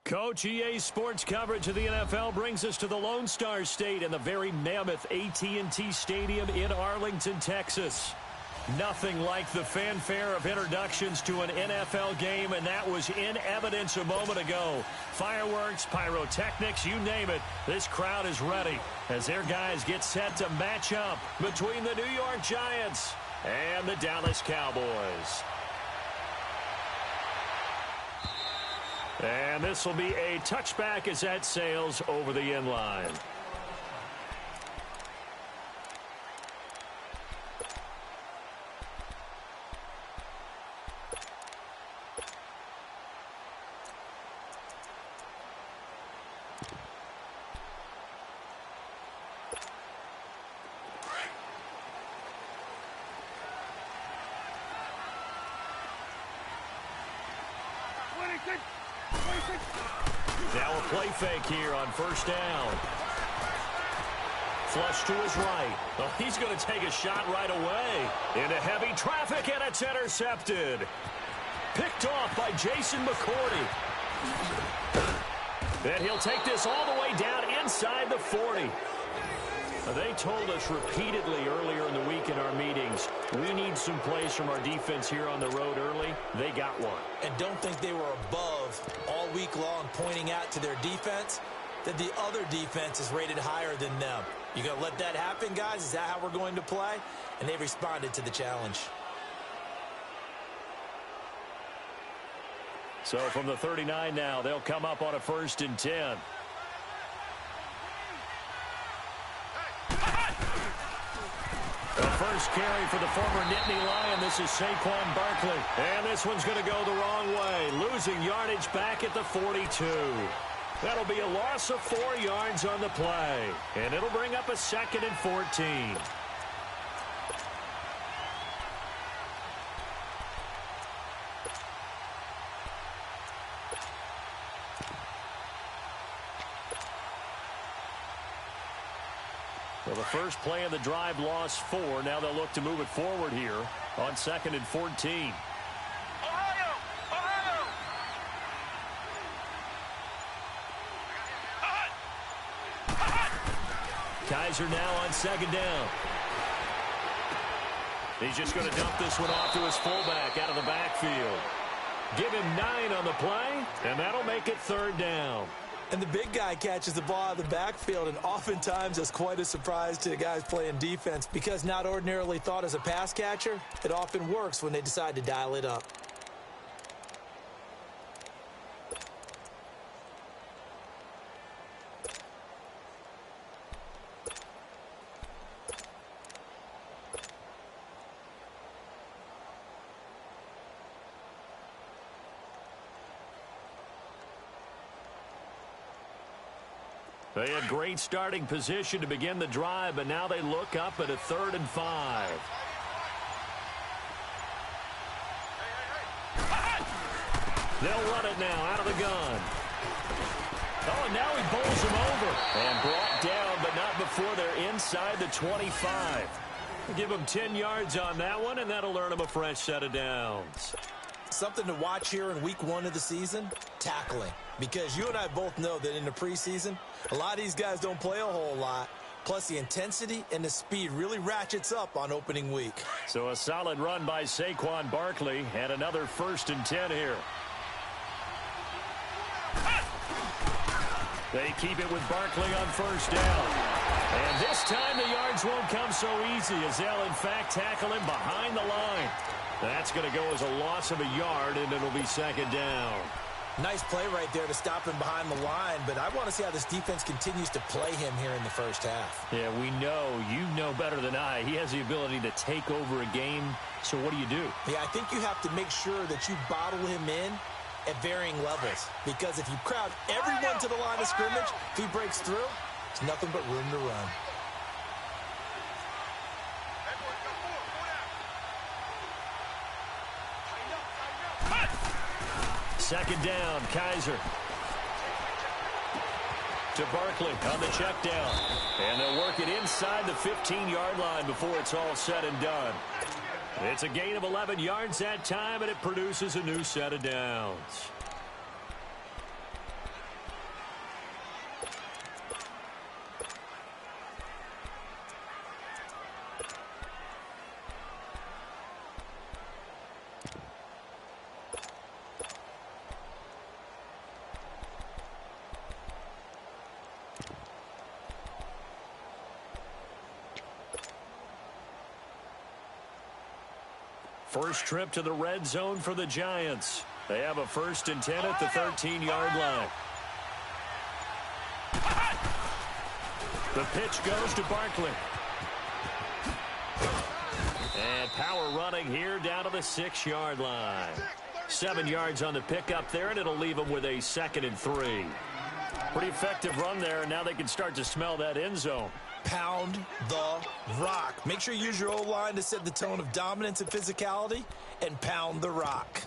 Coach, EA Sports coverage of the NFL brings us to the Lone Star State and the very mammoth AT&T Stadium in Arlington, Texas. Nothing like the fanfare of introductions to an NFL game, and that was in evidence a moment ago. Fireworks, pyrotechnics, you name it, this crowd is ready as their guys get set to match up between the New York Giants and the Dallas Cowboys. And this will be a touchback as that sails over the end line. Now a play fake here on first down. Flush to his right. Oh, he's going to take a shot right away. Into heavy traffic, and it's intercepted. Picked off by Jason McCourty. And he'll take this all the way down inside the 40. They told us repeatedly earlier in the week in our meetings, we need some plays from our defense here on the road early. They got one. And don't think they were above all week long pointing out to their defense that the other defense is rated higher than them. You going to let that happen, guys? Is that how we're going to play? And they responded to the challenge. So from the 39 now, they'll come up on a 1st and 10. First carry for the former Nittany Lion. This is Saquon Barkley. And this one's going to go the wrong way. Losing yardage back at the 42. That'll be a loss of 4 yards on the play. And it'll bring up a 2nd and 14. Well, the first play of the drive lost 4. Now they'll look to move it forward here on 2nd and 14. Ohio! Ohio! Kaiser now on 2nd down. He's just going to dump this one off to his fullback out of the backfield. Give him 9 on the play, and that'll make it 3rd down. And the big guy catches the ball out of the backfield, and oftentimes that's quite a surprise to the guys playing defense because not ordinarily thought as a pass catcher, it often works when they decide to dial it up. They had great starting position to begin the drive, but now they look up at a 3rd and 5. They'll run it now out of the gun. Oh, and now he bowls him over. And brought down, but not before they're inside the 25. Give him 10 yards on that one, and that'll earn him a fresh set of downs. Something to watch here in week 1 of the season, tackling. Because you and I both know that in the preseason, a lot of these guys don't play a whole lot. Plus, the intensity and the speed really ratchets up on opening week. So a solid run by Saquon Barkley and another 1st and 10 here. They keep it with Barkley on 1st down. And this time the yards won't come so easy as they'll, in fact, tackle him behind the line. That's going to go as a loss of a yard, and it'll be 2nd down. Nice play right there to stop him behind the line, but I want to see how this defense continues to play him here in the first half. Yeah, we know. You know better than I. He has the ability to take over a game, so what do you do? Yeah, I think you have to make sure that you bottle him in at varying levels, because if you crowd everyone to the line of scrimmage, if he breaks through, it's nothing but room to run. Second down, Kaiser. To Barkley on the check down. And they'll work it inside the 15-yard line before it's all said and done. It's a gain of 11 yards that time, and it produces a new set of downs. First trip to the red zone for the Giants. They have a 1st and 10 at the 13-yard line. The pitch goes to Barkley. And power running here down to the 6-yard line. 7 yards on the pickup there, and it'll leave them with a 2nd and 3. Pretty effective run there, and now they can start to smell that end zone. Pound the rock. Make sure you use your O-line to set the tone of dominance and physicality, and pound the rock.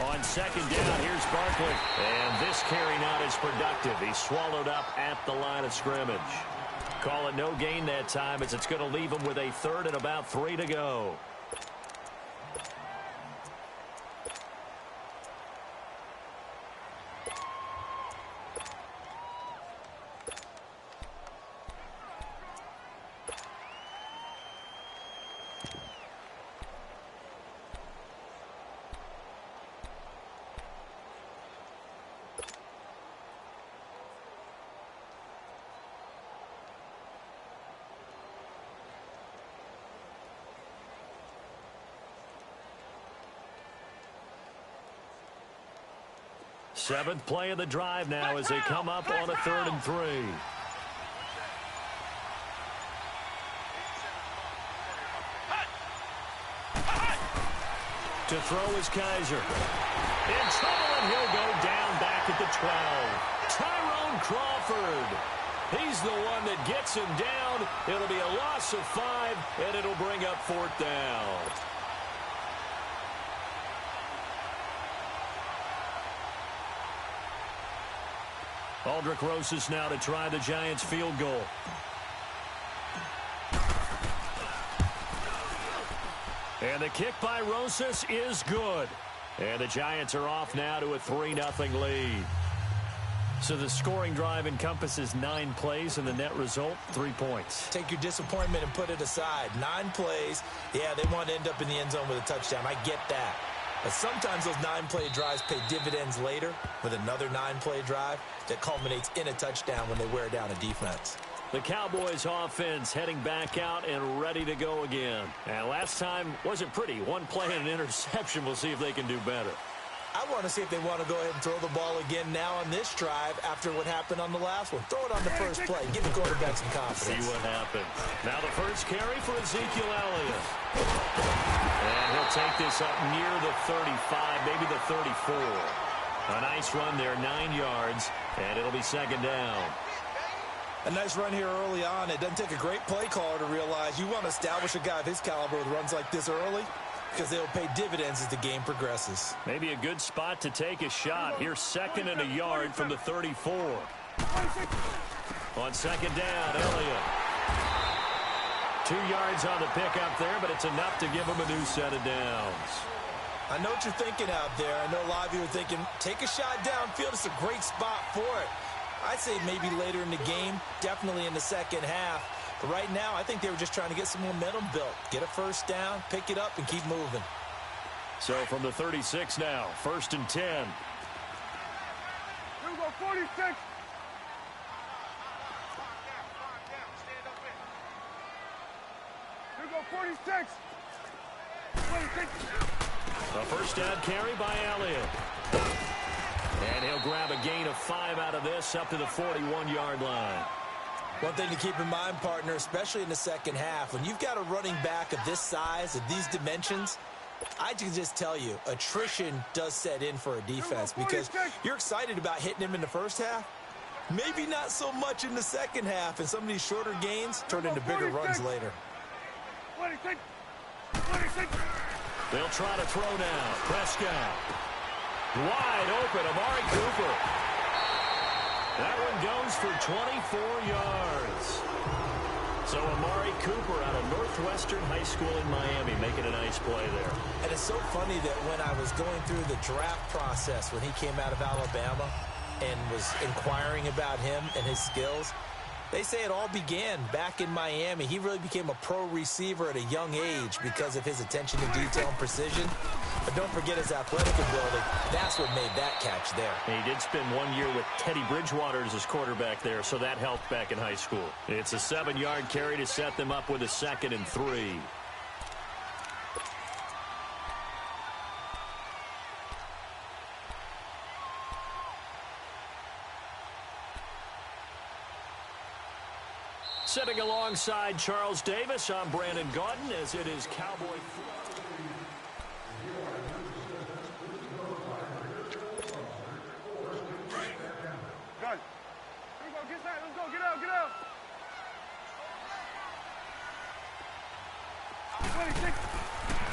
On 2nd down, here's Barkley. And this carry not as productive. He's swallowed up at the line of scrimmage. Call it no gain that time, as it's going to leave him with a 3rd and about 3 to go. Seventh play of the drive now as they come up on a 3rd and 3. To throw is Kaiser. In trouble, and he'll go down back at the 12. Tyrone Crawford. He's the one that gets him down. It'll be a loss of 5, and it'll bring up 4th down. Aldrick Rosas now to try the Giants' field goal. And the kick by Rosas is good. And the Giants are off now to a 3-0 lead. So the scoring drive encompasses 9 plays, and the net result, 3 points. Take your disappointment and put it aside. 9 plays. Yeah, they want to end up in the end zone with a touchdown. I get that. But sometimes those 9-play drives pay dividends later with another 9-play drive that culminates in a touchdown when they wear down a defense. The Cowboys offense heading back out and ready to go again. And last time wasn't pretty. 1 play and an interception. We'll see if they can do better. I want to see if they want to go ahead and throw the ball again now on this drive after what happened on the last one. Throw it on the first play. Give the quarterback some confidence. See what happens. Now the first carry for Ezekiel Elliott. And he'll take this up near the 35, maybe the 34. A nice run there, 9 yards, and it'll be 2nd down. A nice run here early on. It doesn't take a great play caller to realize you want to establish a guy of his caliber with runs like this early, because they'll pay dividends as the game progresses. Maybe a good spot to take a shot. Here's 2nd and a yard from the 34. On 2nd down, Elliott. 2 yards on the pickup there, but it's enough to give him a new set of downs. I know what you're thinking out there. I know a lot of you are thinking, take a shot downfield. It's a great spot for it. I'd say maybe later in the game, definitely in the second half. But right now, I think they were just trying to get some momentum built. Get a first down, pick it up, and keep moving. So from the 36 now, 1st and 10. Here we go, 46. Here we go, 46. 46. A first down carry by Elliott. And he'll grab a gain of 5 out of this up to the 41-yard line. One thing to keep in mind, partner, especially in the second half, when you've got a running back of this size, of these dimensions, I can just tell you, attrition does set in for a defense because you're excited about hitting him in the first half. Maybe not so much in the second half, and some of these shorter gains turn into bigger runs later. 26. 26. They'll try to throw now. Prescott. Wide open, Amari Cooper. That one goes for 24 yards. So Amari Cooper out of Northwestern High School in Miami making a nice play there. And it's so funny that when I was going through the draft process when he came out of Alabama and was inquiring about him and his skills, They say it all began back in Miami. He really became a pro receiver at a young age because of his attention to detail and precision. But don't forget his athletic ability. That's what made that catch there. He did spend 1 year with Teddy Bridgewater as his quarterback there, so that helped back in high school. It's a 7-yard carry to set them up with a 2nd and 3. Sitting alongside Charles Davis, I'm Brandon Gaudin, as it is Cowboy. Gun. Let's go, get that. Let's go, get out, get out. 26.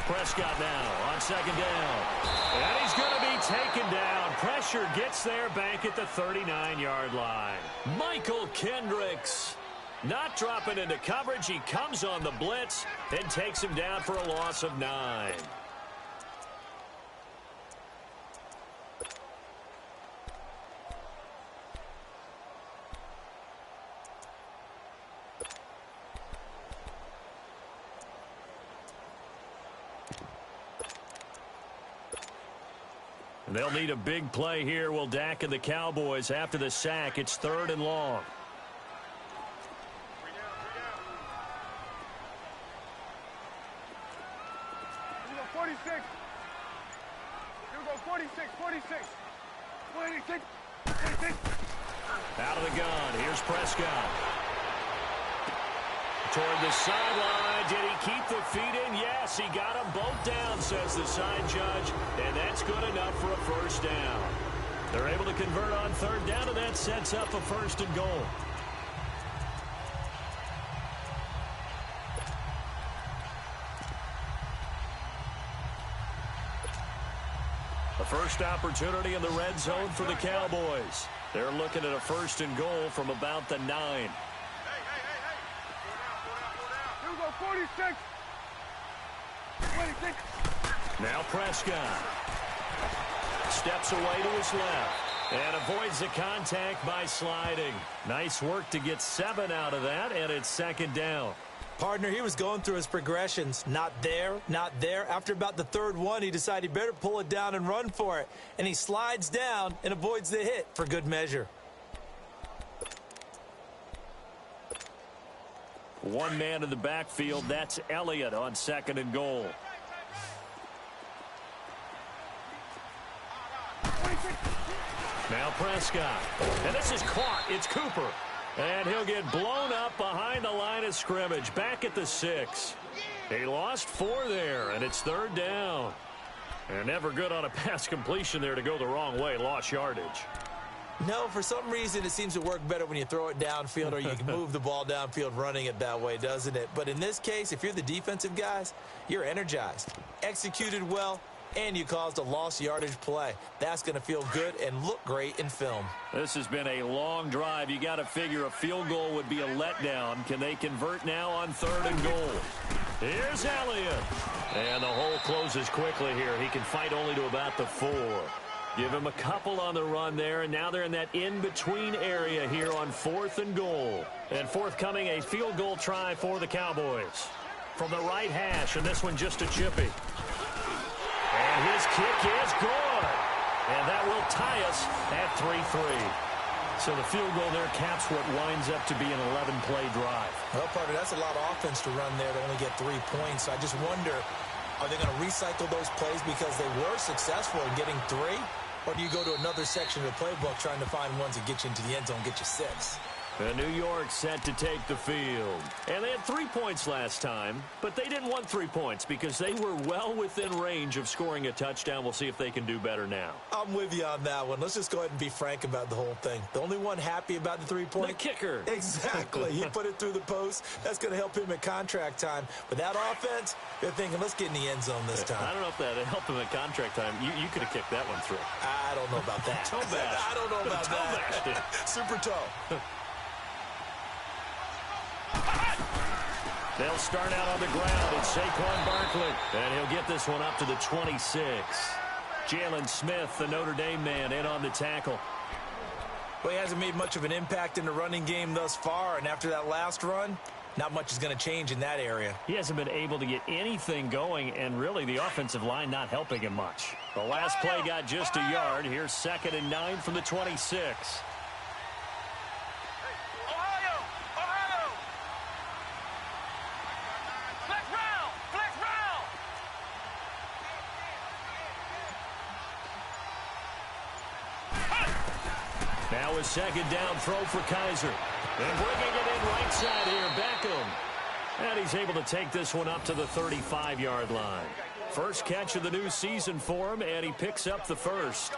Prescott now on 2nd down. And he's going to be taken down. Pressure gets there back at the 39-yard line. Michael Kendricks not dropping into coverage. He comes on the blitz and takes him down for a loss of 9. They'll need a big play here. Will Dak and the Cowboys after the sack. It's 3rd and long. Here we go, 46. Here we go, 46, 46. 26, 26. Out of the gun. Here's Prescott. Toward the sideline. Did he keep the feet in? Yes, he got them both down, says the side judge. And that's good enough for a 1st down. They're able to convert on 3rd down, and that sets up a 1st and goal. A first opportunity in the red zone for the Cowboys. They're looking at a 1st and goal from about the 9. 46. 26. Now Prescott steps away to his left and avoids the contact by sliding. Nice work to get 7 out of that, and it's 2nd down. Partner, he was going through his progressions. Not there, not there. After about the 3rd one, he decided he better pull it down and run for it. And he slides down and avoids the hit for good measure. One man in the backfield. That's Elliott on 2nd and goal. Now Prescott. And this is caught. It's Cooper. And he'll get blown up behind the line of scrimmage. Back at the 6. He lost 4 there, and it's 3rd down. And never good on a pass completion there to go the wrong way. Lost yardage. No, for some reason, it seems to work better when you throw it downfield or you can move the ball downfield running it that way, doesn't it? But in this case, if you're the defensive guys, you're energized, executed well, and you caused a lost yardage play. That's going to feel good and look great in film. This has been a long drive. You got to figure a field goal would be a letdown. Can they convert now on 3rd and goal? Here's Elliott. And the hole closes quickly here. He can fight only to about the 4. Give him a couple on the run there, and now they're in that in-between area here on 4th and goal. And forthcoming, a field goal try for the Cowboys. From the right hash, and this one just a chippy. And his kick is good. And that will tie us at 3-3. So the field goal there caps what winds up to be an 11-play drive. Well, partner, that's a lot of offense to run there to only get 3 points. I just wonder, are they going to recycle those plays because they were successful in getting 3? Or do you go to another section of the playbook trying to find ones that get you into the end zone, get you 6? And New York set to take the field. And they had 3 points last time, but they didn't want 3 points because they were well within range of scoring a touchdown. We'll see if they can do better now. I'm with you on that one. Let's just go ahead and be frank about the whole thing. The only one happy about the 3-point? The kicker. Exactly. He put it through the post. That's going to help him at contract time. But that offense, they're thinking, let's get in the end zone this time. I don't know if that helped him at contract time. You could have kicked that one through. I don't know about that. Toe bash. I don't know about that. Super toe. They'll start out on the ground. It's Saquon Barkley. And he'll get this one up to the 26. Jalen Smith, the Notre Dame man, in on the tackle. Well, he hasn't made much of an impact in the running game thus far, and after that last run, not much is going to change in that area. He hasn't been able to get anything going, and really the offensive line not helping him much. The last play got just a yard. Here's 2nd and 9 from the 26. Now a 2nd down throw for Kaiser. And bringing it in right side here, Beckham. And he's able to take this one up to the 35-yard line. First catch of the new season for him, and he picks up the first.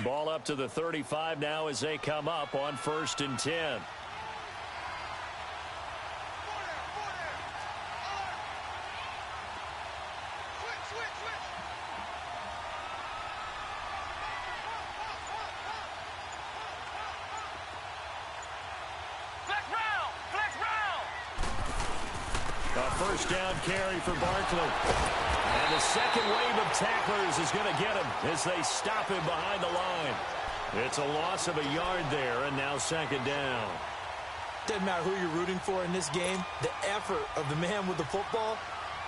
Ball up to the 35 now as they come up on 1st and 10. A first down carry for Barkley. And the second wave of tacklers is going to get him as they stop him behind the line. It's a loss of a yard there, and now 2nd down. Doesn't matter who you're rooting for in this game. The effort of the man with the football,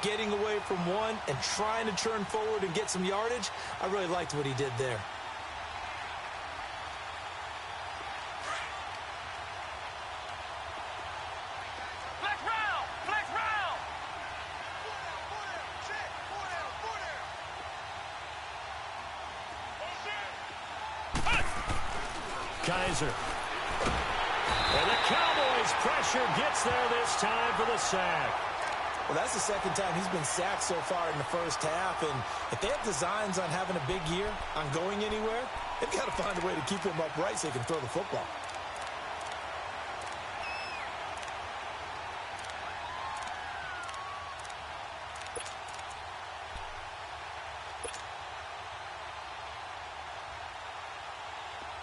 getting away from one and trying to turn forward and get some yardage, I really liked what he did there. Kaiser. And the Cowboys pressure gets there this time for the sack. Well, that's the 2nd time he's been sacked so far in the first half, and if they have designs on having a big year, on going anywhere, they've got to find a way to keep him upright so he can throw the football.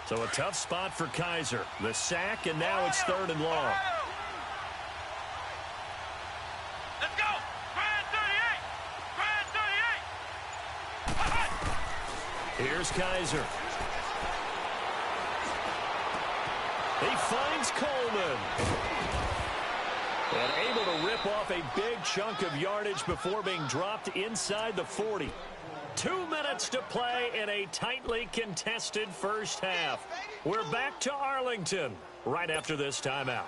So a tough spot for Kaiser. The sack, and now it's 3rd and long. Let's go! Grand 38! Here's Kaiser. He finds Coleman. And able to rip off a big chunk of yardage before being dropped inside the 40. 2 minutes to play in a tightly contested first half. We're back to Arlington right after this timeout.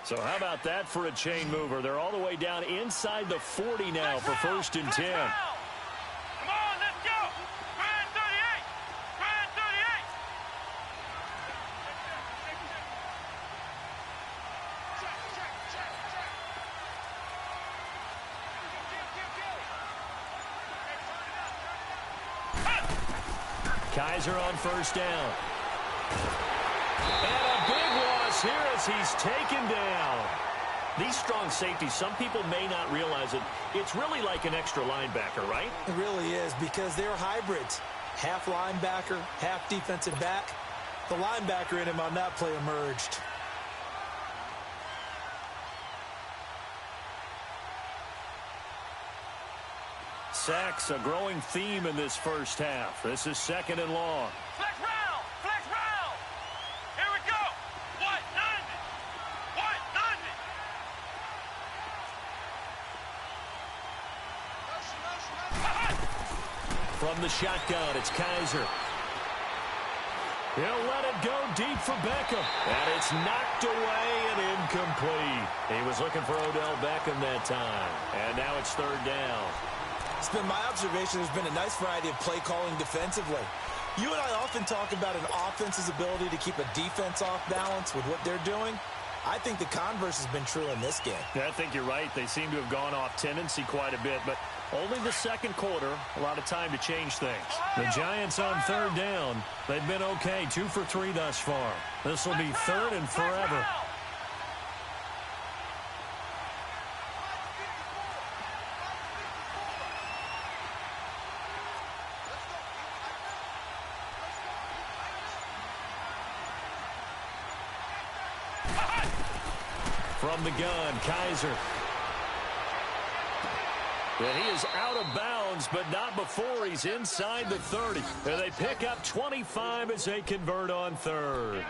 So how about that for a chain mover? They're all the way down inside the 40 now for 1st and 10. Come on, let's go! Grand 38! Grand 38! Kaiser on 1st down. And a big loss here as he's taken down. These strong safeties, some people may not realize it. It's really like an extra linebacker, right? It really is, because they're hybrids. Half linebacker, half defensive back. The linebacker in him on that play emerged. Sacks, a growing theme in this first half. This is 2nd and long. Flex round! Flex round! Here we go! What? 90! What? 90! From the shotgun, it's Kaiser. He'll let it go deep for Beckham. And it's knocked away and incomplete. He was looking for Odell Beckham that time. And now it's 3rd down. It's been my observation there's been a nice variety of play calling defensively. You and I often talk about an offense's ability to keep a defense off balance with what they're doing. I think the converse has been true in this game. Yeah, I think you're right. They seem to have gone off tendency quite a bit, but only the second quarter, a lot of time to change things. The Giants on third down. They've been okay, 2 for 3 thus far. This will be third and forever. From the gun, Kaiser. And he is out of bounds, but not before he's inside the 30. And they pick up 25 as they convert on third.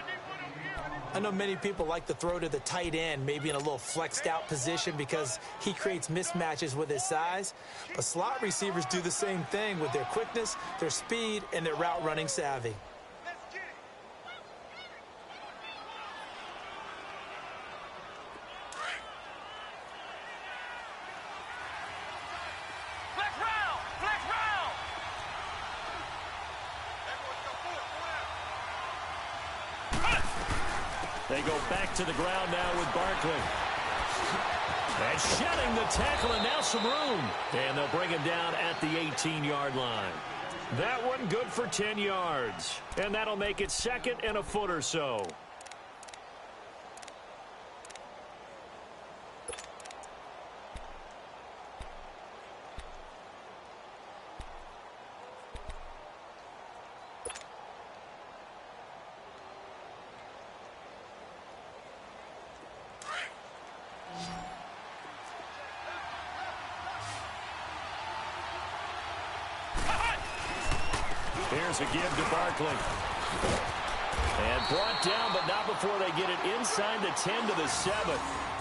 I know many people like to throw to the tight end, maybe in a little flexed out position because he creates mismatches with his size. But slot receivers do the same thing with their quickness, their speed, and their route running savvy. They go back to the ground now with Barkley. And shedding the tackle, and now some room. And they'll bring him down at the 18-yard line. That one good for 10 yards. And that'll make it second and a foot or so. Here's a give to Barkley. And brought down, but not before they get it inside the 10 to the 7.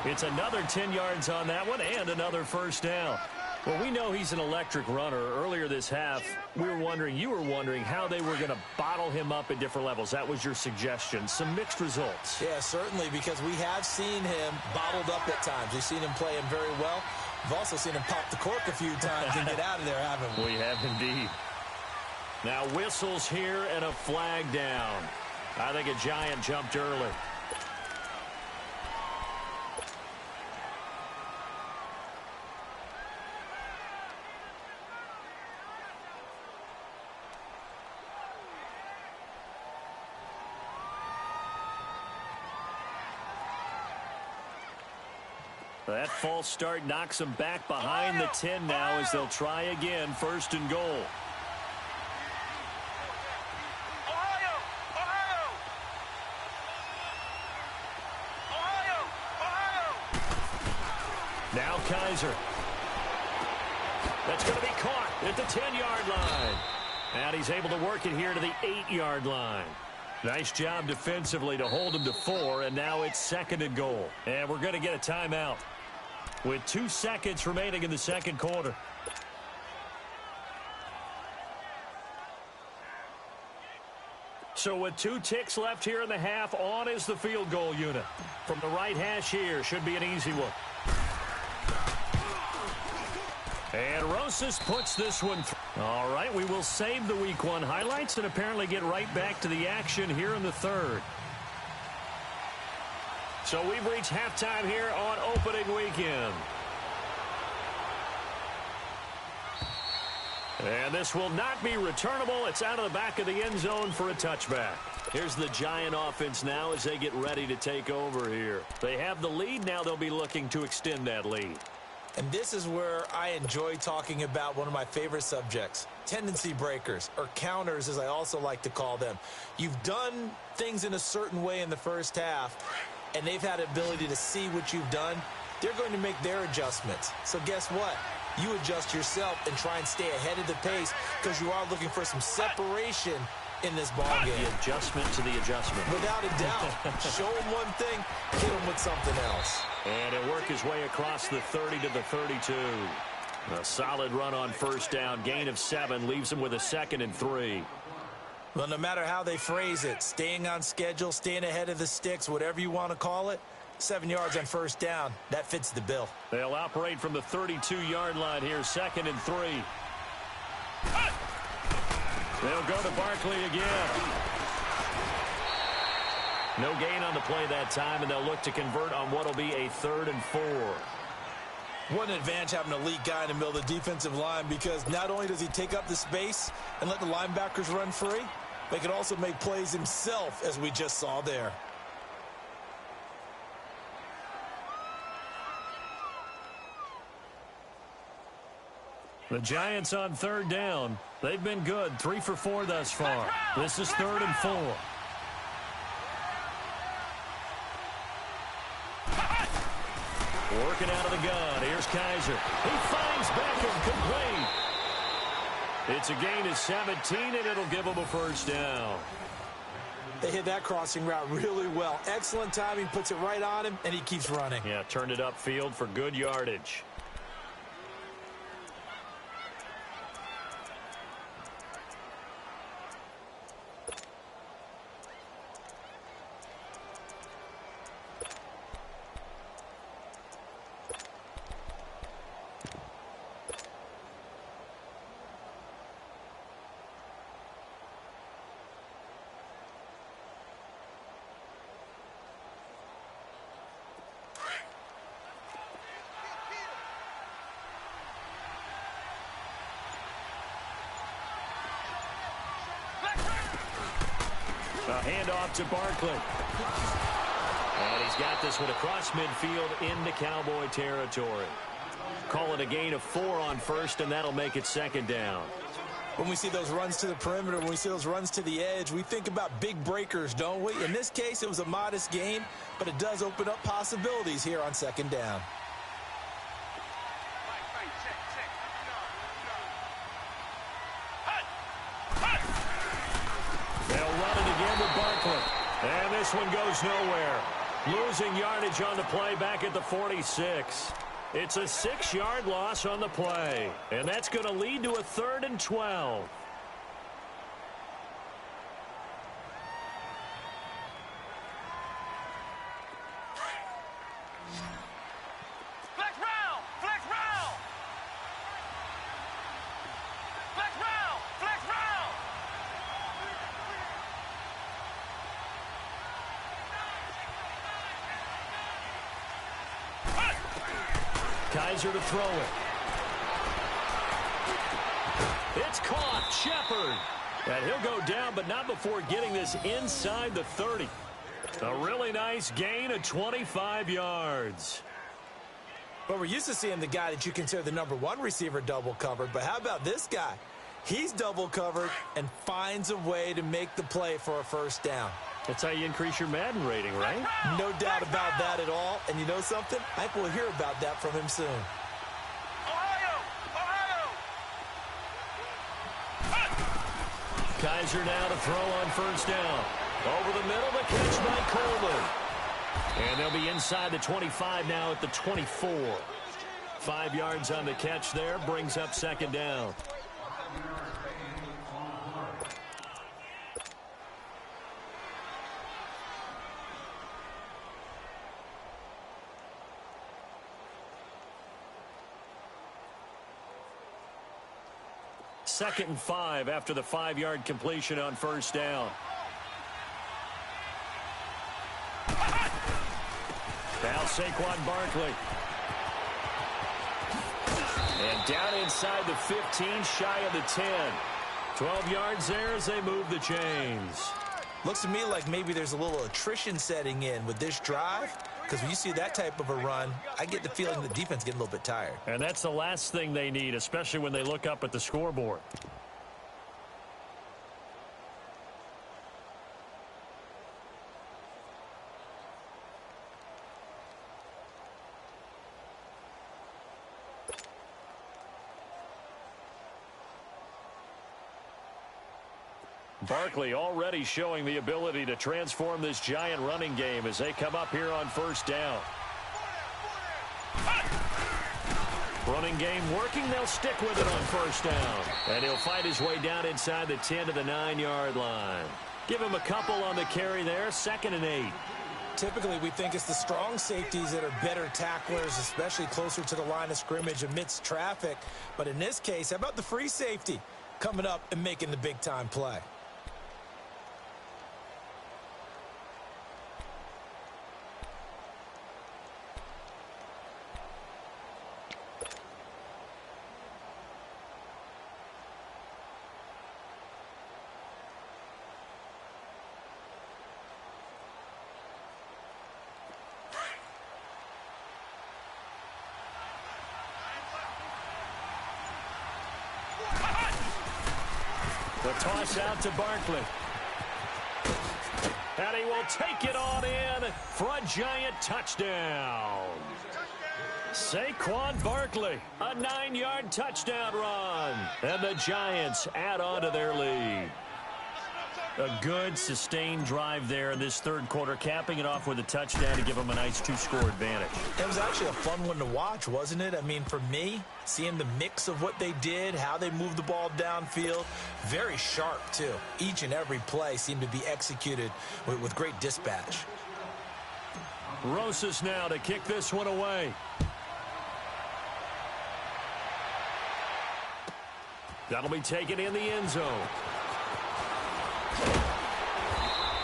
It's another 10 yards on that one and another first down. Well, we know he's an electric runner. Earlier this half, you were wondering how they were going to bottle him up at different levels. That was your suggestion. Some mixed results. Yeah, certainly, because we have seen him bottled up at times. We've seen him play him very well. We've also seen him pop the cork a few times and get out of there, haven't we? We have indeed. Now whistles here and a flag down. I think a Giant jumped early. That false start knocks them back behind the 10 now as they'll try again, first and goal. Now Kaiser. That's going to be caught at the 10-yard line. And he's able to work it here to the 8-yard line. Nice job defensively to hold him to 4, and now it's second and goal. And we're going to get a timeout with 2 seconds remaining in the second quarter. So with 2 ticks left here in the half, on is the field goal unit. From the right hash here, should be an easy one. And Rosas puts this one through. All right, we will save the Week 1 highlights and apparently get right back to the action here in the third. So we've reached halftime here on opening weekend. And this will not be returnable. It's out of the back of the end zone for a touchback. Here's the Giant offense now as they get ready to take over here. They have the lead. Now they'll be looking to extend that lead. And this is where I enjoy talking about one of my favorite subjects, tendency breakers, or counters as I also like to call them. You've done things in a certain way in the first half, and they've had ability to see what you've done. They're going to make their adjustments. So guess what? You adjust yourself and try and stay ahead of the pace because you are looking for some separation in this ball game. The adjustment to the adjustment. Without a doubt. Show him one thing, hit him with something else. And he'll work his way across the 30 to the 32. A solid run on first down. Gain of 7 leaves him with a second and 3. Well, no matter how they phrase it, staying on schedule, staying ahead of the sticks, whatever you want to call it, 7 yards on first down, that fits the bill. They'll operate from the 32-yard line here, second and 3. They'll go to Barkley again. No gain on the play that time, and they'll look to convert on what will be a 3rd and 4. What an advantage having an elite guy in the middle of the defensive line, because not only does he take up the space and let the linebackers run free, but he can also make plays himself, as we just saw there. The Giants on 3rd down. They've been good, 3 for 4 thus far. This is 3rd and 4. Working out of the gun. Here's Kaiser. He finds Beckham, complete. It's a gain of 17, and it'll give him a 1st down. They hit that crossing route really well. Excellent timing, puts it right on him, and he keeps running. Yeah, turned it upfield for good yardage. A handoff to Barkley. And he's got this one across midfield into Cowboy territory. Call it a gain of 4 on 1st, and that'll make it 2nd down. When we see those runs to the perimeter, when we see those runs to the edge, we think about big breakers, don't we? In this case, it was a modest gain, but it does open up possibilities here on 2nd down. And this one goes nowhere. Losing yardage on the play back at the 46. It's a 6-yard loss on the play. And that's going to lead to a 3rd and 12. Kaiser to throw it. It's caught. Shepard. And he'll go down, but not before getting this inside the 30. A really nice gain of 25 yards. Well, we're used to seeing the guy that you consider the #1 receiver double covered, but how about this guy? He's double covered and finds a way to make the play for a 1st down. That's how you increase your Madden rating, right? No doubt about that at all. And you know something? I think we'll hear about that from him soon. Kaiser now to throw on 1st down. Over the middle, the catch by Coleman. And they'll be inside the 25 now at the 24. 5 yards on the catch there, brings up 2nd down. Second and 5 after the 5-yard completion on 1st down. Now Saquon Barkley. And down inside the 15, shy of the 10. 12 yards there as they move the chains. Looks to me like maybe there's a little attrition setting in with this drive, because when you see that type of a run, I get the feeling the defense getting a little bit tired. And that's the last thing they need, especially when they look up at the scoreboard. Barkley already showing the ability to transform this Giant running game as they come up here on 1st down. Running game working. They'll stick with it on 1st down. And he'll fight his way down inside the 10 to the 9-yard line. Give him a couple on the carry there. 2nd and 8. Typically, we think it's the strong safeties that are better tacklers, especially closer to the line of scrimmage amidst traffic. But in this case, how about the free safety coming up and making the big-time play? The toss out to Barkley. And he will take it on in for a Giant touchdown. Saquon Barkley, a 9-yard touchdown run. And the Giants add on to their lead. A good, sustained drive there in this third quarter, capping it off with a touchdown to give them a nice 2-score advantage. It was actually a fun one to watch, wasn't it? I mean, for me, seeing the mix of what they did, how they moved the ball downfield, very sharp, too. Each and every play seemed to be executed with great dispatch. Rosas now to kick this one away. That'll be taken in the end zone.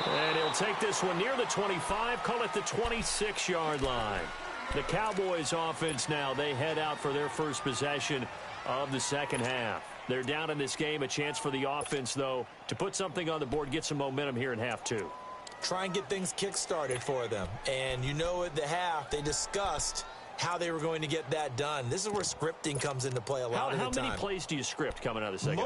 And he'll take this one near the 25, call it the 26-yard line. The Cowboys offense now, they head out for their first possession of the second half. They're down in this game, a chance for the offense, though, to put something on the board, get some momentum here in half two. Try and get things kick-started for them. And you know at the half, they discussed how they were going to get that done. This is where scripting comes into play a lot of the time. How many plays do you script coming out of the second?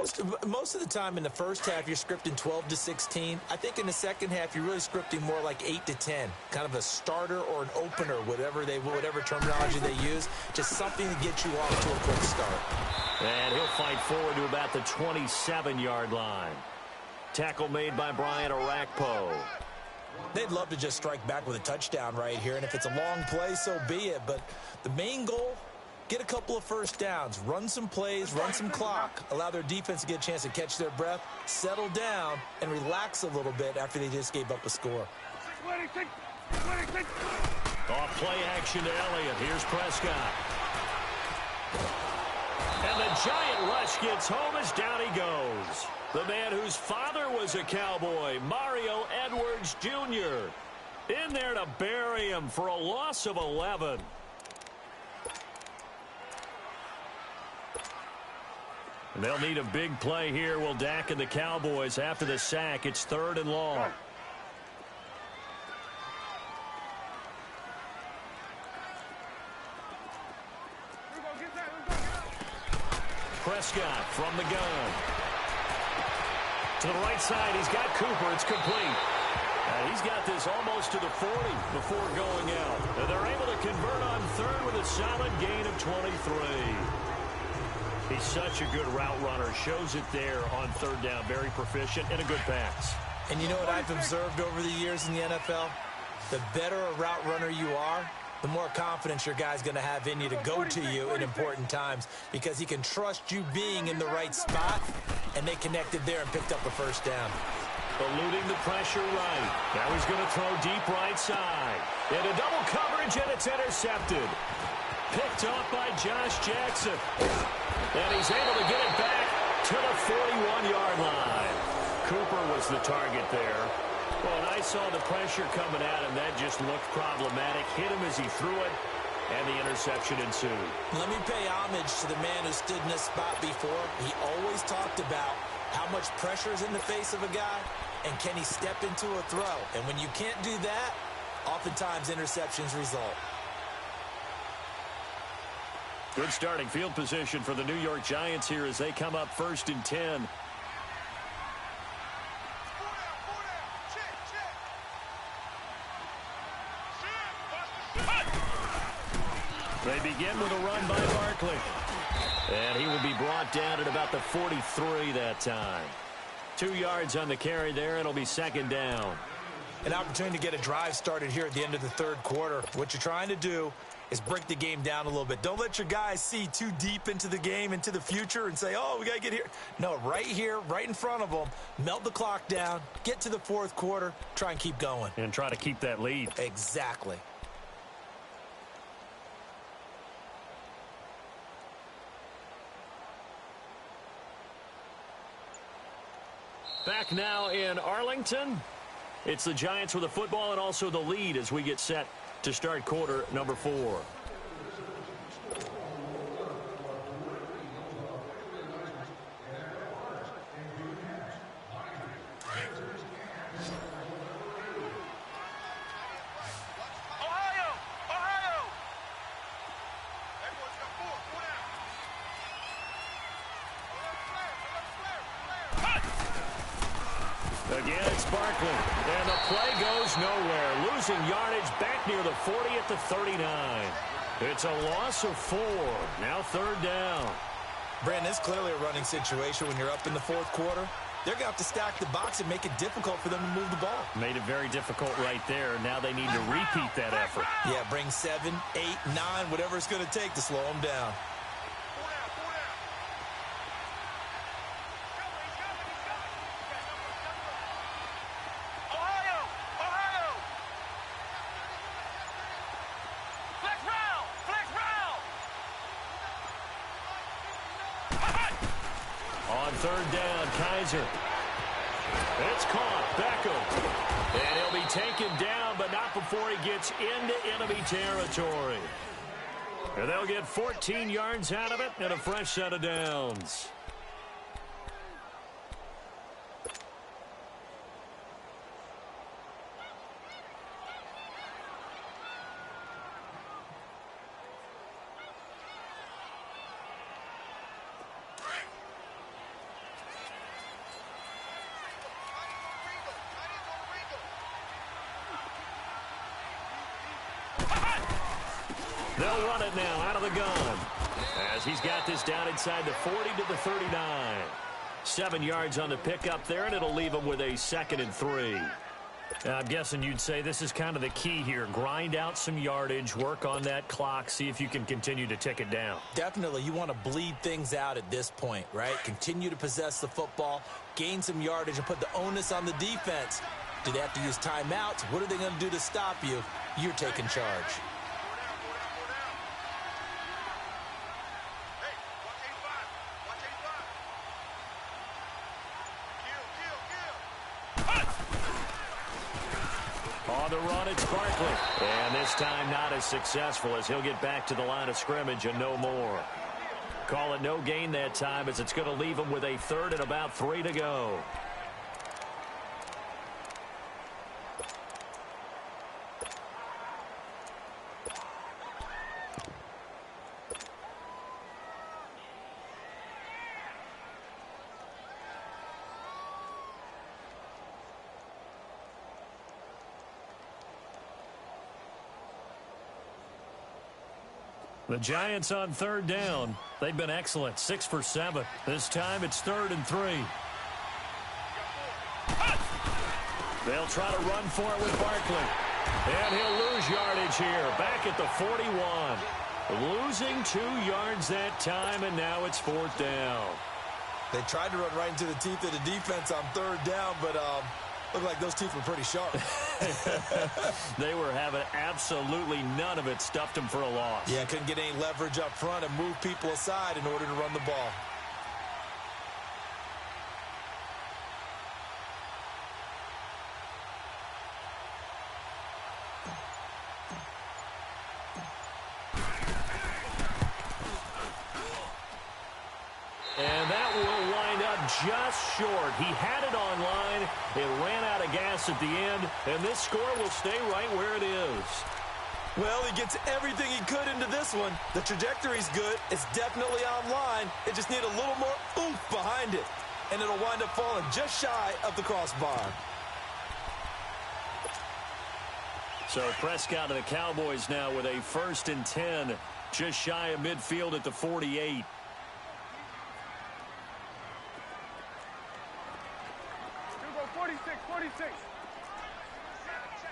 Most of the time in the first half, you're scripting 12 to 16. I think in the second half, you're really scripting more like 8 to 10. Kind of a starter or an opener, whatever terminology they use. Just something to get you off to a quick start. And he'll fight forward to about the 27-yard line. Tackle made by Brian Orakpo. They'd love to just strike back with a touchdown right here, and if it's a long play, so be it. But the main goal, get a couple of first downs, run some plays, run some clock, allow their defense to get a chance to catch their breath, settle down, and relax a little bit after they just gave up a score. Off play action to Elliott. Here's Prescott. And the Giant rush gets home as down he goes. The man whose father was a Cowboy, Mario Edwards Jr. In there to bury him for a loss of 11. And they'll need a big play here. Will Dak and the Cowboys after the sack. It's 3rd and long. Prescott from the gun. To the right side, he's got Cooper. It's complete. And he's got this almost to the 40 before going out. And they're able to convert on third with a solid gain of 23. He's such a good route runner. Shows it there on third down. Very proficient and a good pass. And you know what I've observed over the years in the NFL? The better a route runner you are, the more confidence your guy's going to have in you to go to you in important times because he can trust you being in the right spot, and they connected there and picked up a first down. Eluding the pressure right. Now he's going to throw deep right side. Into double coverage, and it's intercepted. Picked off by Josh Jackson. And he's able to get it back to the 41-yard line. Cooper was the target there. Well, and I saw the pressure coming at him. That just looked problematic. Hit him as he threw it, and the interception ensued. Let me pay homage to the man who stood in this spot before. He always talked about how much pressure is in the face of a guy, and can he step into a throw. And when you can't do that, oftentimes interceptions result. Good starting field position for the New York Giants here as they come up 1st and 10. They begin with a run by Barkley. And he will be brought down at about the 43 that time. 2 yards on the carry there. It'll be 2nd down. An opportunity to get a drive started here at the end of the third quarter. What you're trying to do is break the game down a little bit. Don't let your guys see too deep into the game, into the future, and say, oh, we got to get here. No, right here, right in front of them, melt the clock down, get to the fourth quarter, try and keep going. And try to keep that lead. Exactly. Back now in Arlington. It's the Giants with the football and also the lead as we get set to start quarter number 4. Again, it's Barkley. And the play goes nowhere. Losing yardage back near the 40 at the 39. It's a loss of 4. Now third down. Brandon, it's clearly a running situation when you're up in the fourth quarter. They're going to have to stack the box and make it difficult for them to move the ball. Made it very difficult right there. Now they need to repeat that effort. Yeah, bring 7, 8, 9, whatever it's going to take to slow them down. On third down, Kaiser. It's caught. Beckham. And he'll be taken down, but not before he gets into enemy territory. And they'll get 14 yards out of it and a fresh set of downs. They'll run it now out of the gun as he's got this down inside the 40 to the 39. 7 yards on the pickup there, and it'll leave him with a 2nd and 3. I'm guessing you'd say this is kind of the key here. Grind out some yardage, work on that clock, see if you can continue to tick it down. Definitely. You want to bleed things out at this point, right? Continue to possess the football, gain some yardage, and put the onus on the defense. Do they have to use timeouts? What are they going to do to stop you? You're taking charge. On the run, it's Barkley. And this time not as successful as he'll get back to the line of scrimmage and no more. Call it no gain that time as it's going to leave him with a 3rd and about 3 to go. The Giants on third down. They've been excellent. 6 for 7. This time it's 3rd and 3. They'll try to run for it with Barkley. And he'll lose yardage here. Back at the 41. Losing 2 yards that time, and now it's 4th down. They tried to run right into the teeth of the defense on third down, but looked like those teeth were pretty sharp. They were having absolutely none of it. Stuffed them for a loss. Yeah, couldn't get any leverage up front and move people aside in order to run the ball. And that will wind up just short. He had it on line. It ran out of gas at the end, and this score will stay right where it is. Well, he gets everything he could into this one. The trajectory's good. It's definitely on line. It just needs a little more oomph behind it, and it'll wind up falling just shy of the crossbar. So Prescott and the Cowboys now with a 1st and 10, just shy of midfield at the 48.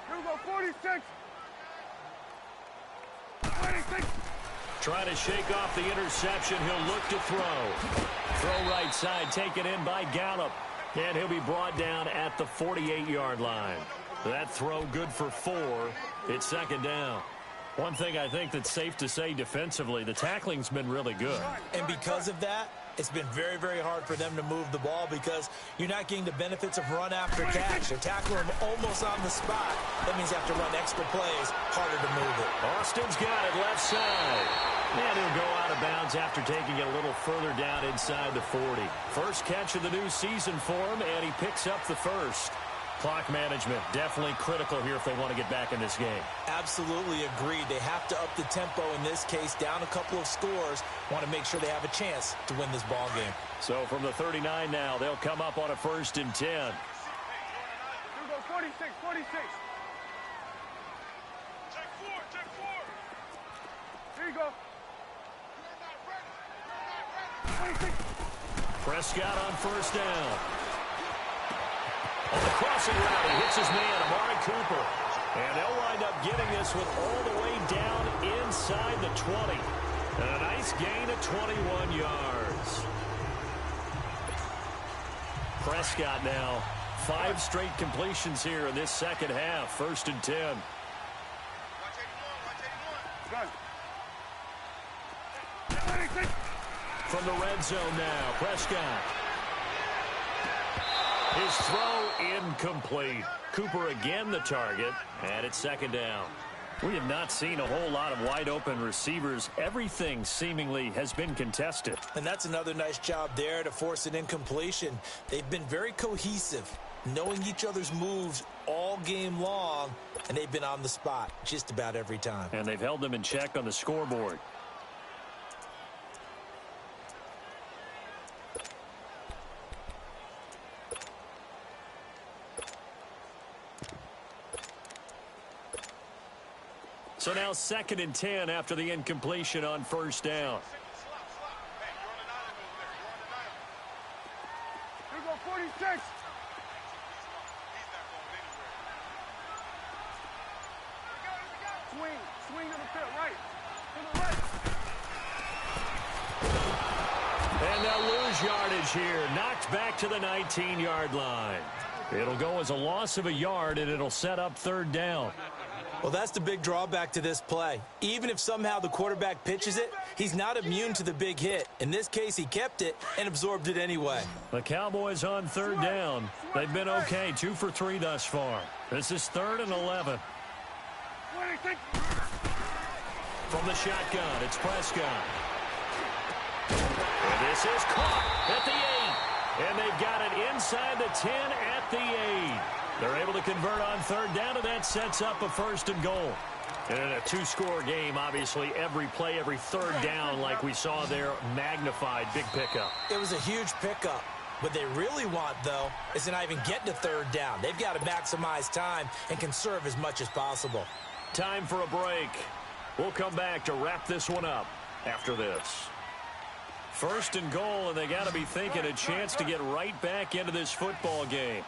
Hugo, 46. 26. Trying to shake off the interception. He'll look to throw. Throw right side, taken in by Gallup. And he'll be brought down at the 48-yard line. That throw good for 4. It's 2nd down. One thing I think that's safe to say defensively, the tackling's been really good. And because of that, it's been very, very hard for them to move the ball because you're not getting the benefits of run after catch. They're tackling them almost on the spot. That means you have to run extra plays, harder to move it. Austin's got it left side. And he'll go out of bounds after taking it a little further down inside the 40. First catch of the new season for him, and he picks up the 1st. Clock management, definitely critical here if they want to get back in this game. Absolutely agreed. They have to up the tempo in this case, down a couple of scores. Want to make sure they have a chance to win this ball game. So from the 39 now, they'll come up on a 1st and 10. 46, 46. Check four. Here you go. You're not ready. 26. Prescott on first down. On the crossing route, he hits his man, Amari Cooper. And they'll wind up getting this with all the way down inside the 20. And a nice gain of 21 yards. Prescott now, 5 straight completions here in this second half. 1st and 10. Good. From the red zone now, Prescott. His throw incomplete. Cooper again the target, and it's 2nd down. We have not seen a whole lot of wide-open receivers. Everything seemingly has been contested. And that's another nice job there to force an incompletion. They've been very cohesive, knowing each other's moves all game long, and they've been on the spot just about every time. And they've held them in check on the scoreboard. So now 2nd and 10 after the incompletion on 1st down. Here go 46. Swing to the pit, right. To the right. And they'll lose yardage here. Knocked back to the 19-yard line. It'll go as a loss of a yard, and it'll set up 3rd down. Well, that's the big drawback to this play. Even if somehow the quarterback pitches it, he's not immune to the big hit. In this case, he kept it and absorbed it anyway. The Cowboys on 3rd down. They've been okay, 2 for 3 thus far. This is 3rd and 11. From the shotgun, it's Prescott. And this is caught at the 8. And they've got it inside the 10 at the 8. They're able to convert on 3rd down, and that sets up a 1st and goal. And in a 2-score game, obviously, every play, every 3rd down, like we saw there, magnified, big pickup. It was a huge pickup. What they really want, though, is to not even get to 3rd down. They've got to maximize time and conserve as much as possible. Time for a break. We'll come back to wrap this one up after this. 1st and goal, and they got to be thinking a chance to get right back into this football game.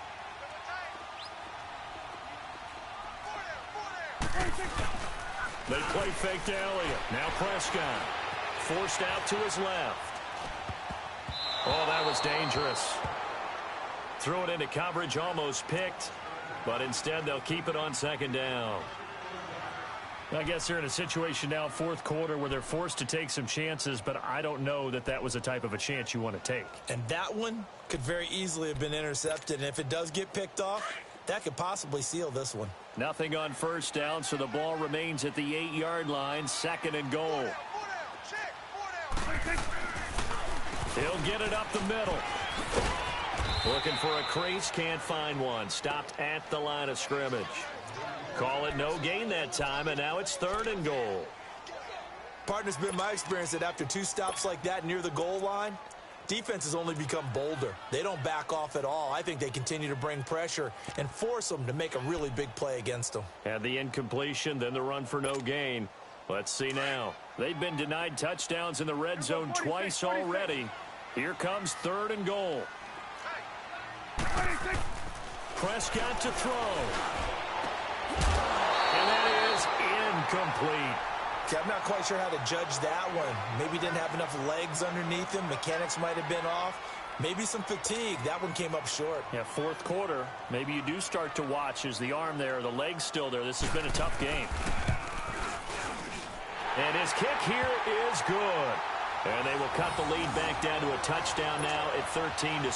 They play fake to Elliott. Now Prescott. Forced out to his left. Oh, that was dangerous. Threw it into coverage, almost picked. But instead, they'll keep it on 2nd down. I guess they're in a situation now, 4th quarter, where they're forced to take some chances, but I don't know that that was the type of a chance you want to take. And that one could very easily have been intercepted. And if it does get picked off, that could possibly seal this one. Nothing on 1st down, so the ball remains at the 8-yard line, 2nd and goal. He'll get it up the middle. Looking for a crease, can't find one. Stopped at the line of scrimmage. Call it no gain that time, and now it's 3rd and goal. Partner, it's been my experience that after 2 stops like that near the goal line, defense has only become bolder. They don't back off at all. I think they continue to bring pressure and force them to make a really big play against them. And the incompletion, then the run for no gain. Let's see now. They've been denied touchdowns in the red zone twice already. Here comes 3rd and goal. Prescott to throw. And that is incomplete. I'm not quite sure how to judge that one. Maybe didn't have enough legs underneath him. Mechanics might have been off. Maybe some fatigue. That one came up short. Yeah, 4th quarter. Maybe you do start to watch. Is the arm there, the leg's still there? This has been a tough game. And his kick here is good. And they will cut the lead back down to a touchdown now at 13-6.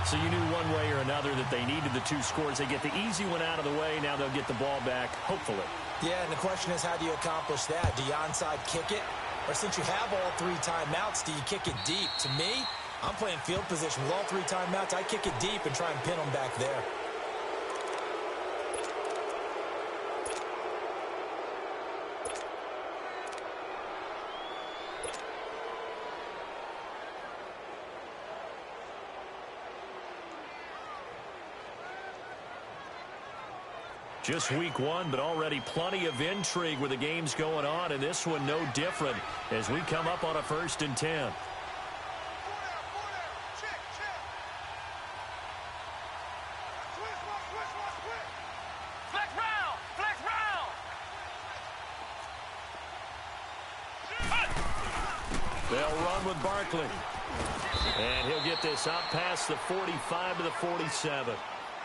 So you knew one way or another that they needed the 2 scores. They get the easy one out of the way. Now they'll get the ball back, hopefully. Yeah, and the question is, how do you accomplish that? Do you onside kick it? Or since you have all 3 timeouts, do you kick it deep? To me, I'm playing field position with all 3 timeouts. I kick it deep and try and pin them back there. Just week one, but already plenty of intrigue with the games going on, and this one no different as we come up on a 1st and 10. They'll run with Barkley. And he'll get this out past the 45 to the 47.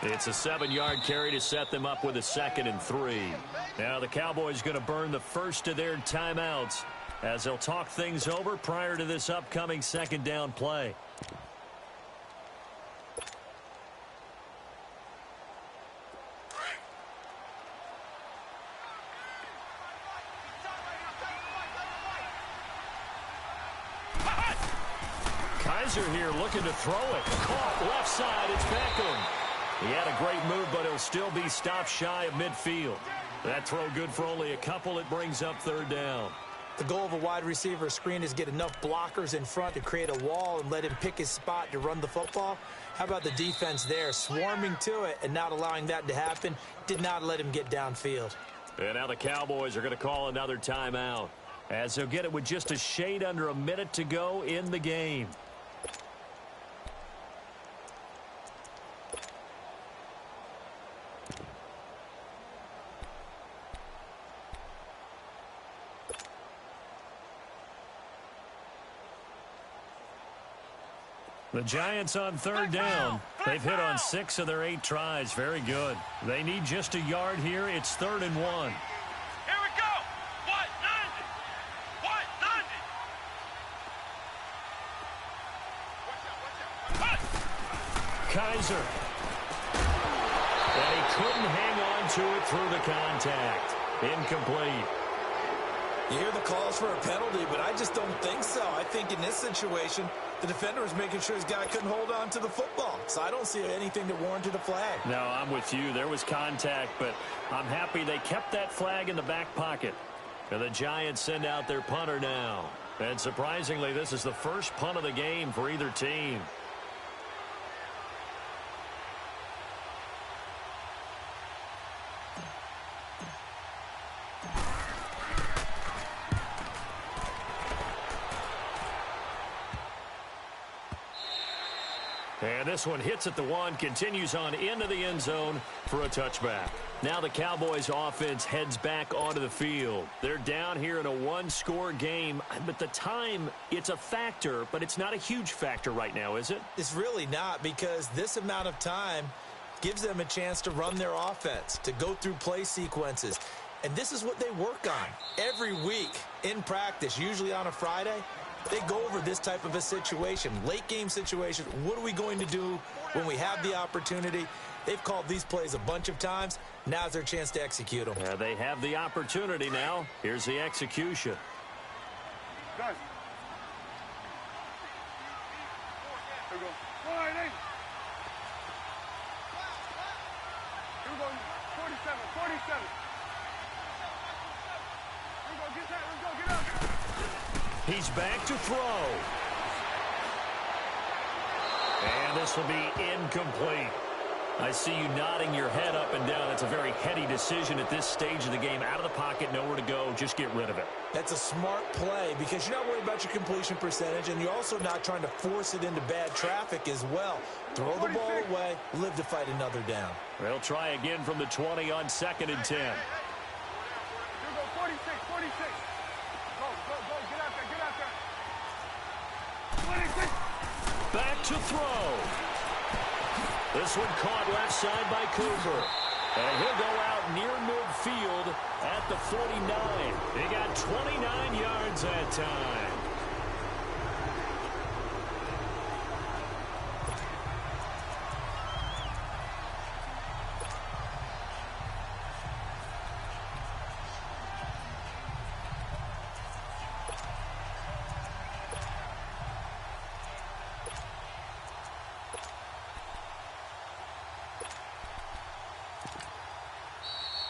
It's a 7-yard carry to set them up with a 2nd and 3. Now the Cowboys going to burn the first of their timeouts as they'll talk things over prior to this upcoming 2nd down play. Kaiser here looking to throw it. Caught left side. It's Beckham. He had a great move, but he'll still be stopped shy of midfield. That throw good for only a couple. It brings up 3rd down. The goal of a wide receiver screen is get enough blockers in front to create a wall and let him pick his spot to run the football. How about the defense there, swarming to it and not allowing that to happen? Did not let him get downfield. And now the Cowboys are going to call another timeout as they'll get it with just a shade under a minute to go in the game. The Giants on 3rd down. They've hit on 6 of their 8 tries. Very good. They need just a yard here. It's 3rd and 1. Here we go. What? 90. Watch out. Kaiser. And he couldn't hang on to it through the contact. Incomplete. You hear the calls for a penalty, but I just don't think so. I think in this situation, the defender was making sure his guy couldn't hold on to the football. So I don't see anything that warranted a flag. No, I'm with you. There was contact, but I'm happy they kept that flag in the back pocket. And the Giants send out their punter now. And surprisingly, this is the first punt of the game for either team. And this one hits at the 1, continues on into the end zone for a touchback. Now the Cowboys offense heads back onto the field. They're down here in a 1-score game, but the time, it's a factor, but it's not a huge factor right now, is it? It's really not, because this amount of time gives them a chance to run their offense, to go through play sequences. And this is what they work on every week in practice, usually on a Friday. They go over this type of a situation, late game situation. What are we going to do when we have the opportunity? They've called these plays a bunch of times. Now's their chance to execute them. They have the opportunity now. Here's the execution. Done. Here we go. 180. Here we go. 47. 47. Here we go. Get that. Let's go. Get up. He's back to throw. And this will be incomplete. I see you nodding your head up and down. It's a very heady decision at this stage of the game. Out of the pocket, nowhere to go. Just get rid of it. That's a smart play because you're not worried about your completion percentage, and you're also not trying to force it into bad traffic as well. Throw the ball away, live to fight another down. They'll try again from the 20 on 2nd and 10. Here we go. 46. 46. Go. Get out there. Get out there. 26. Back to throw. This one caught left side by Cooper. And he'll go out near midfield at the 49. He got 29 yards that time.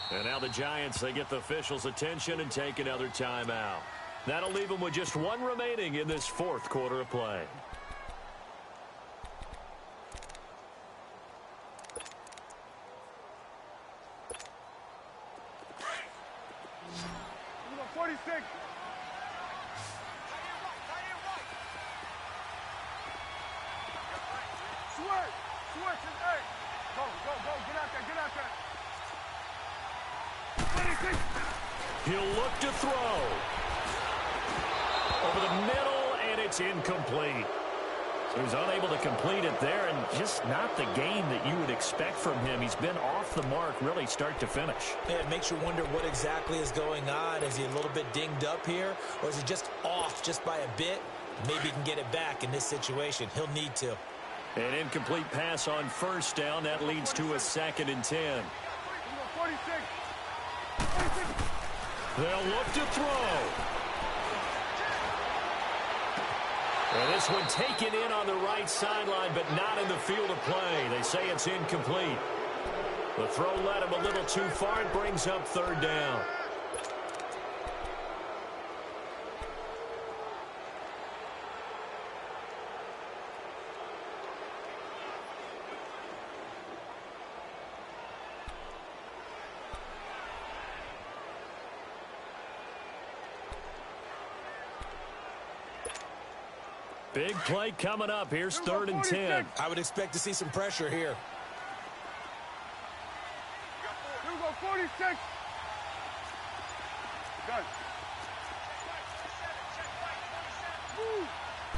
And now the Giants, they get the officials' attention and take another timeout. That'll leave them with just 1 remaining in this 4th quarter of play. Hey, switch it, hey. Go, go, go, get out there, get out there. 26. He'll look to throw. Over the middle, and it's incomplete. So he's unable to complete it there, and just not the game that you would expect from him. He's been off the mark really start to finish. Yeah, it makes you wonder what exactly is going on. Is he a little bit dinged up here, or is he just off just by a bit? Maybe he can get it back in this situation. He'll need to. An incomplete pass on first down. That leads to a 2nd and 10. 46. They'll look to throw. And this one taken in on the right sideline, but not in the field of play. They say it's incomplete. The throw led him a little too far. It brings up 3rd down. Big play coming up. Here's 3rd and 10. I would expect to see some pressure here. Here we go, 46. Done.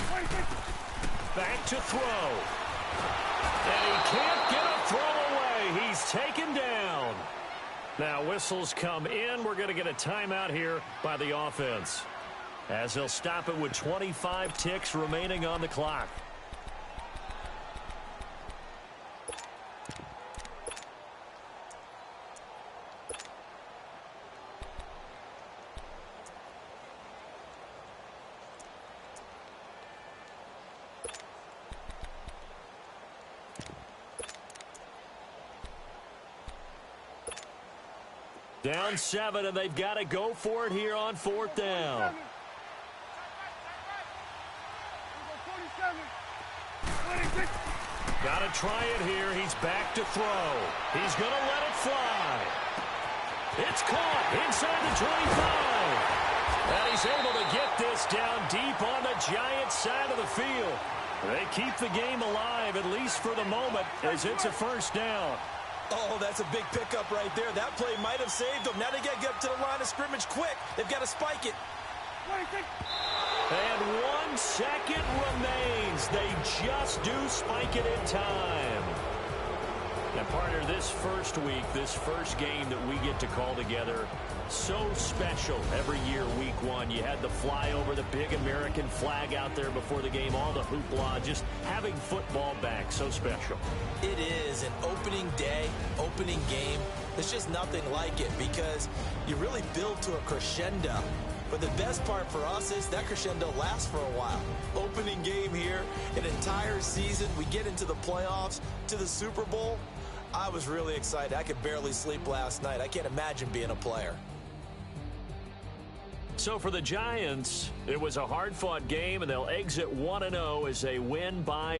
26. Back to throw. And he can't get a throw away. He's taken down. Now whistles come in. We're going to get a timeout here by the offense, as they'll stop it with 25 ticks remaining on the clock. Down 7, and they've got to go for it here on 4th down. 26. Got to try it here. He's back to throw. He's going to let it fly. It's caught inside the 25. And he's able to get this down deep on the Giants' side of the field. They keep the game alive, at least for the moment, as it's a 1st down. Oh, that's a big pickup right there. That play might have saved them. Now they got to get up to the line of scrimmage quick. They've got to spike it. 26. And 1 second remains. They just do spike it in time. And partner, this first week, this first game that we get to call together, so special every year, week 1. You had the flyover, the big American flag out there before the game, all the hoopla, just having football back, so special. It is an opening day, opening game. There's just nothing like it because you really build to a crescendo. But the best part for us is that crescendo lasts for a while. Opening game here, an entire season. We get into the playoffs, to the Super Bowl. I was really excited. I could barely sleep last night. I can't imagine being a player. So for the Giants, it was a hard-fought game, and they'll exit 1-0 as they win by